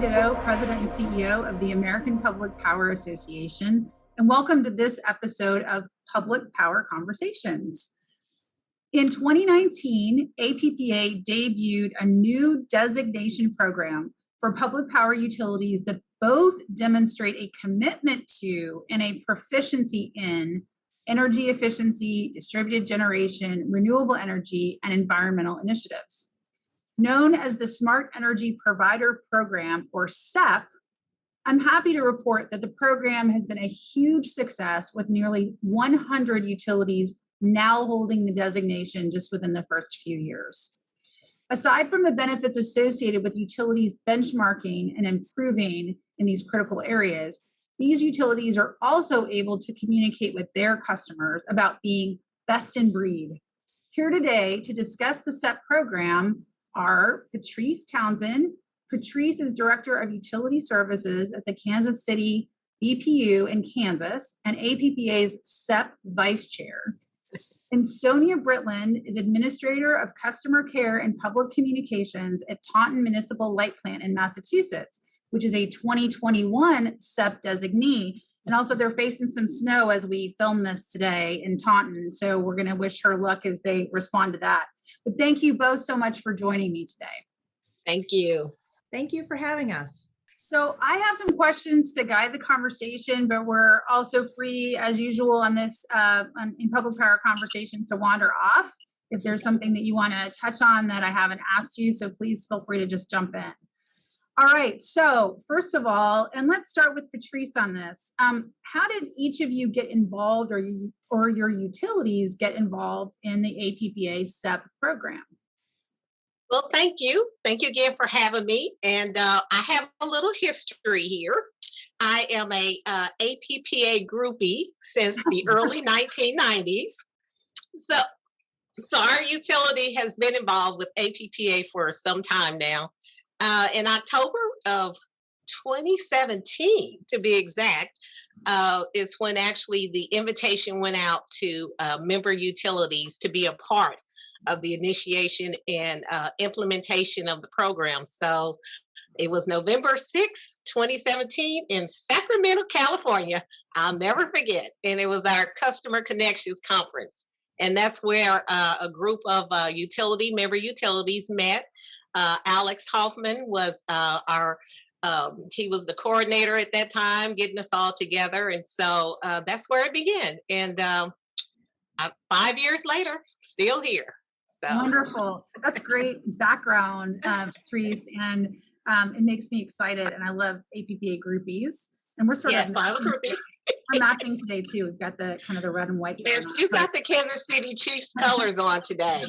Ditto, President and CEO of the American Public Power Association, and welcome to this episode of Public Power Conversations. In 2019, APPA debuted a new designation program for public power utilities that both demonstrate a commitment to and a proficiency in energy efficiency, distributed generation, renewable energy, and environmental initiatives. Known as the Smart Energy Provider Program, or SEP, I'm happy to report that the program has been a huge success with nearly 100 utilities now holding the designation just within the first few years. Aside from the benefits associated with utilities benchmarking and improving in these critical areas, these utilities are also able to communicate with their customers about being best in breed. Here today to discuss the SEP program are Patrice Townsend. Patrice is Director of Utility Services at the Kansas City BPU in Kansas and APPA's SEP Vice Chair. And Sonja Britland is Administrator of Customer Care and Public Communications at Taunton Municipal Light Plant in Massachusetts, which is a 2021 SEP designee. And also they're facing some snow as we film this today in Taunton. So we're going to wish her luck as they respond to that. But thank you both so much for joining me today. Thank you. Thank you for having us. So I have some questions to guide the conversation, but we're also free as usual on this in public power conversations to wander off if there's something that you want to touch on that I haven't asked you. So please feel free to just jump in. All right, so first of all, and let's start with Patrice on this. How did each of you get involved or your utilities get involved in the APPA SEP program? Well, thank you. Thank you again for having me. And I have a little history here. I am a APPA groupie since the early 1990s. So our utility has been involved with APPA for some time now. In October of 2017, to be exact, is when actually the invitation went out to member utilities to be a part of the initiation and implementation of the program. So it was November 6, 2017 in Sacramento, California. I'll never forget. And it was our Customer Connections Conference. And that's where a group of member utilities met. Alex Hoffman was he was the coordinator at that time, getting us all together. And so that's where it began. And 5 years later, still here. So. Wonderful. That's great background, Patrice. And it makes me excited. And I love APPA groupies. And we're sort of matching today too. We've got the kind of the red and white. Yes, you got the Kansas City Chiefs colors on today.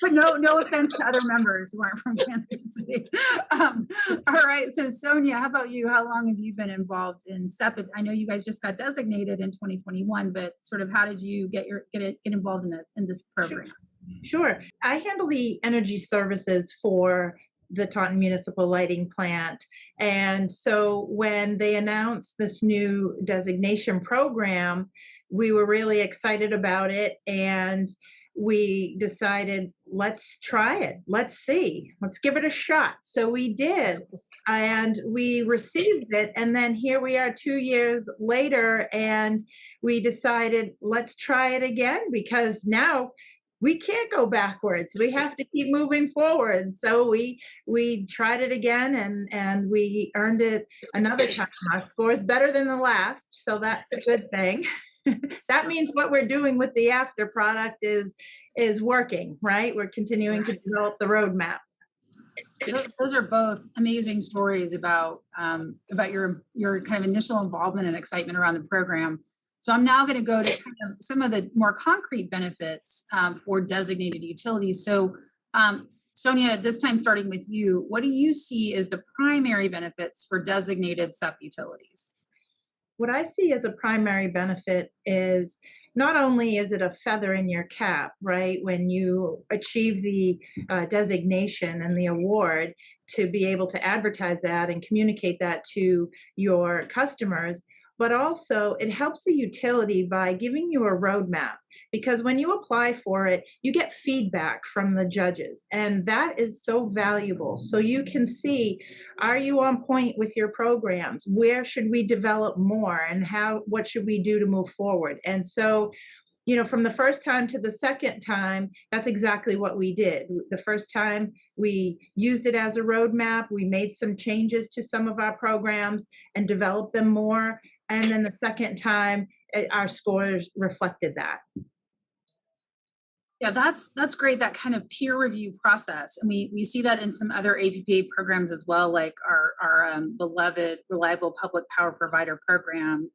But no offense to other members who aren't from Kansas City. All right. So Sonja, how about you? How long have you been involved in SEP? I know you guys just got designated in 2021, but sort of how did you get involved in this program? Sure. I handle the energy services for the Taunton Municipal Lighting Plant. And so when they announced this new designation program, we were really excited about it. And we decided, let's try it. Let's see. Let's give it a shot. So we did. And we received it. And then here we are 2 years later. And we decided, let's try it again, because now we can't go backwards. We have to keep moving forward. So we tried it again and we earned it another time. Our score is better than the last, so that's a good thing. That means what we're doing with the after product is working, right? We're continuing to develop the roadmap. Those are both amazing stories about your kind of initial involvement and excitement around the program. So I'm now going to go to kind of some of the more concrete benefits for designated utilities. So Sonja, this time starting with you, what do you see as the primary benefits for designated SEP utilities? What I see as a primary benefit is not only is it a feather in your cap, right, when you achieve the designation and the award, to be able to advertise that and communicate that to your customers, but also it helps the utility by giving you a roadmap, because when you apply for it, you get feedback from the judges, and that is so valuable. So you can see, are you on point with your programs? Where should we develop more, and what should we do to move forward? And so, from the first time to the second time, that's exactly what we did. The first time we used it as a roadmap, we made some changes to some of our programs and developed them more. And then the second time, our scores reflected that. Yeah, that's great, that kind of peer review process. And we see that in some other APPA programs as well, like our beloved Reliable Public Power Provider program.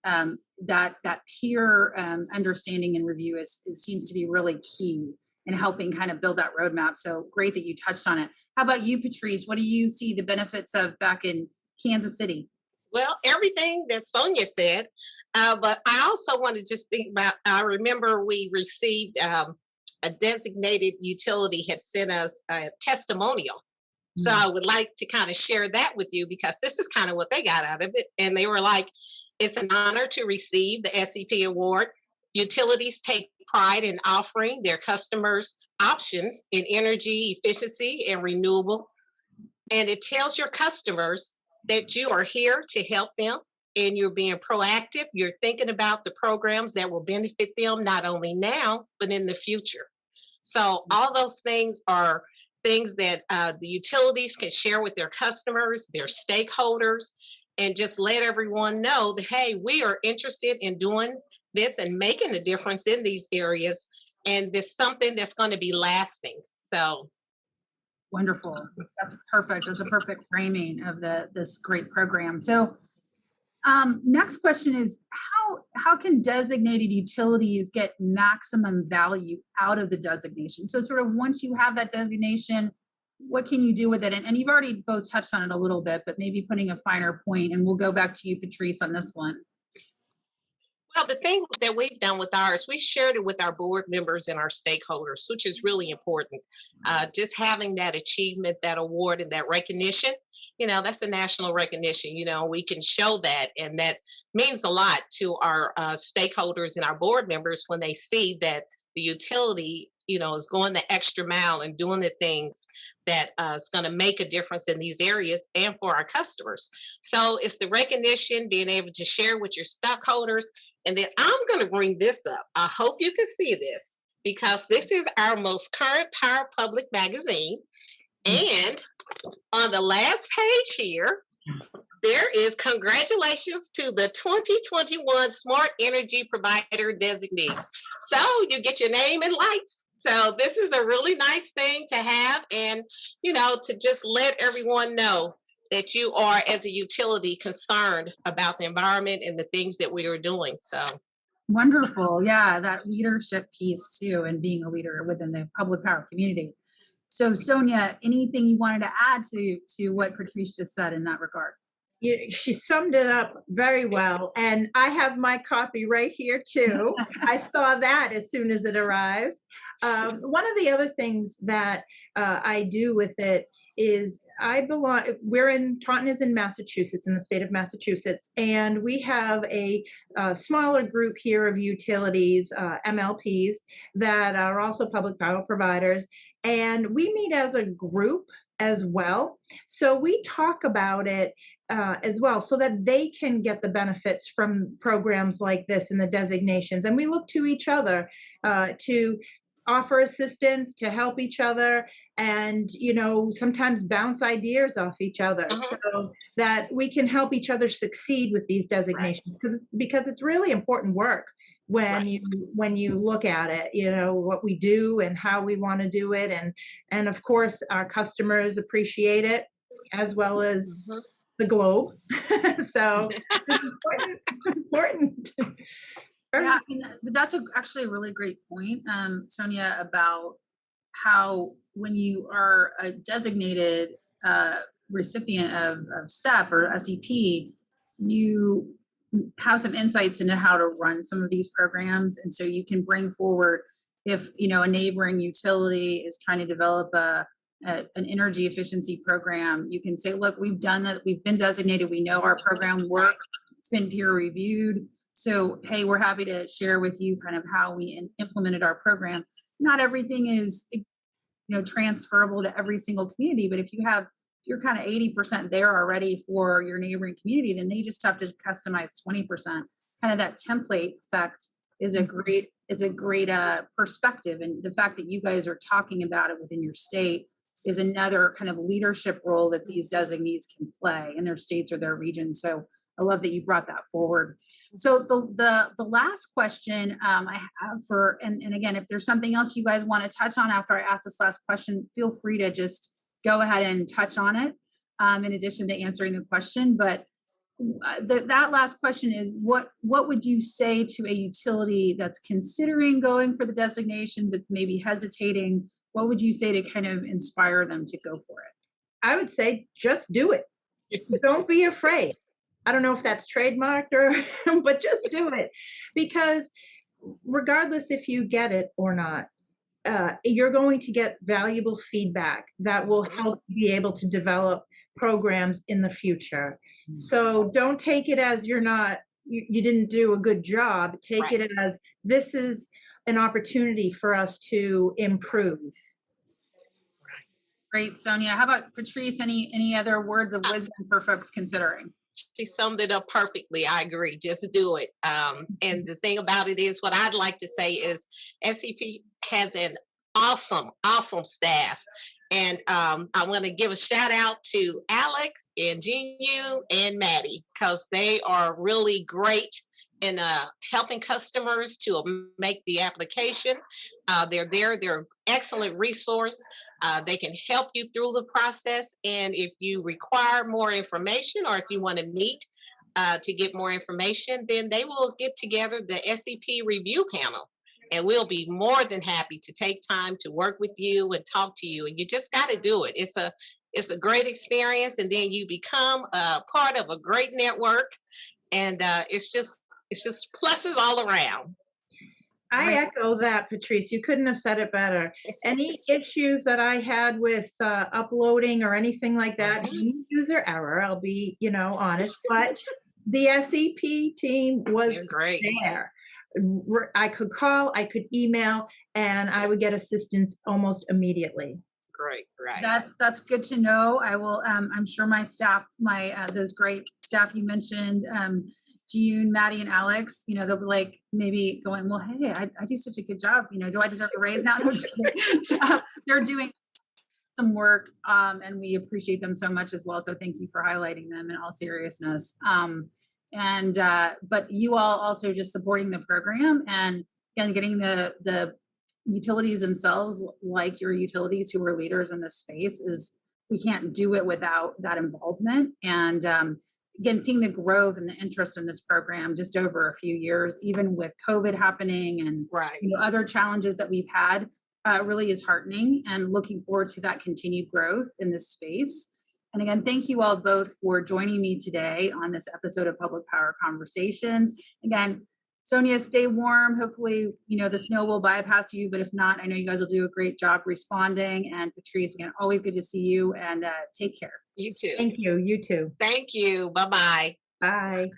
That peer understanding and review it seems to be really key in helping kind of build that roadmap. So great that you touched on it. How about you, Patrice? What do you see the benefits of back in Kansas City? Well, everything that Sonja said, but I also want to just think about, I remember we received a designated utility had sent us a testimonial. So I would like to kind of share that with you, because this is kind of what they got out of it. And they were like, it's an honor to receive the SEP award. Utilities take pride in offering their customers options in energy efficiency and renewable. And it tells your customers that you are here to help them, and you're being proactive. You're thinking about the programs that will benefit them not only now, but in the future. So all those things are things that the utilities can share with their customers, their stakeholders, and just let everyone know that, hey, we are interested in doing this and making a difference in these areas. And this something that's going to be lasting. So wonderful. That's perfect. That's a perfect framing of this great program. So next question is, how can designated utilities get maximum value out of the designation? So sort of once you have that designation, what can you do with it? And you've already both touched on it a little bit, but maybe putting a finer point, and we'll go back to you, Patrice, on this one. Well, the thing that we've done with ours, we shared it with our board members and our stakeholders, which is really important. Just having that achievement, that award, and that recognition, that's a national recognition. We can show that, and that means a lot to our stakeholders and our board members when they see that the utility, is going the extra mile and doing the things that is going to make a difference in these areas and for our customers. So it's the recognition, being able to share with your stockholders. And then I'm going to bring this up. I hope you can see this, because this is our most current Power Public magazine. And on the last page here, there is congratulations to the 2021 Smart Energy Provider designees. So you get your name and lights. So this is a really nice thing to have, and, to just let everyone know that you are, as a utility, concerned about the environment and the things that we are doing. So wonderful. Yeah, that leadership piece too, and being a leader within the public power community. So Sonja, anything you wanted to add to what Patrice just said in that regard? She summed it up very well. And I have my copy right here too. I saw that as soon as it arrived. One of the other things that I do with it is Taunton is in Massachusetts, in the state of Massachusetts, and we have a smaller group here of utilities, MLPs, that are also public power providers, and we meet as a group as well. So we talk about it as well, so that they can get the benefits from programs like this and the designations, and we look to each other to offer assistance, to help each other, and sometimes bounce ideas off each other, so that we can help each other succeed with these designations, because it's really important work when you look at it, what we do and how we want to do it, and of course our customers appreciate it, as well as the globe. So it's important. Yeah, that's actually a really great point, Sonja, about how when you are a designated recipient of SEP or SEP, you have some insights into how to run some of these programs. And so you can bring forward, if a neighboring utility is trying to develop an energy efficiency program, you can say, look, we've done that, we've been designated, we know our program works, it's It's been peer reviewed. So, hey, we're happy to share with you kind of how we implemented our program. Not everything is, transferable to every single community, but if you're kind of 80% there already for your neighboring community, then they just have to customize 20%. Kind of that template effect is a great perspective. And the fact that you guys are talking about it within your state is another kind of leadership role that these designees can play in their states or their regions. So I love that you brought that forward. So the last question I have and again, if there's something else you guys want to touch on after I ask this last question, feel free to just go ahead and touch on it in addition to answering the question. But that last question is, what would you say to a utility that's considering going for the designation but maybe hesitating? What would you say to kind of inspire them to go for it? I would say just do it. Don't be afraid. I don't know if that's trademarked but just do it, because regardless if you get it or not, you're going to get valuable feedback that will help you be able to develop programs in the future. So don't take it as you didn't do a good job. Take it as this is an opportunity for us to improve. Great, Sonja. How about Patrice? Any other words of wisdom for folks considering? She summed it up perfectly. I agree. Just do it. And the thing about it is, what I'd like to say is SEP has an awesome staff. And I want to give a shout out to Alex and Genu and Maddie, because they are really great in helping customers to make the application. They're an excellent resource. They can help you through the process. And if you require more information, or if you want to meet to get more information, then they will get together the SEP review panel. And we'll be more than happy to take time to work with you and talk to you. And you just got to do it. It's a great experience. And then you become a part of a great network. And it's just pluses all around. I echo that, Patrice. You couldn't have said it better. Any issues that I had with uploading or anything like that, user error, I'll be, honest, but the SEP team was great. There. I could call, I could email, and I would get assistance almost immediately. Great, right. That's good to know. I will. I'm sure my staff, those great staff you mentioned, June, Maddie, and Alex, they'll be like maybe going, well, hey, I do such a good job. Do I deserve a raise now? No, I'm just kidding. They're doing some work, and we appreciate them so much as well. So thank you for highlighting them in all seriousness. But you all also just supporting the program and getting the utilities themselves, like your utilities who are leaders in this space, we can't do it without that involvement. And again, seeing the growth and the interest in this program just over a few years, even with COVID happening and other challenges that we've had, really is heartening, and looking forward to that continued growth in this space. And again, thank you all both for joining me today on this episode of Public Power Conversations. Again, Sonja, stay warm. Hopefully, the snow will bypass you, but if not, I know you guys will do a great job responding. And Patrice, again, always good to see you, and take care. You too. Thank you. You too. Thank you. Bye-bye. Bye.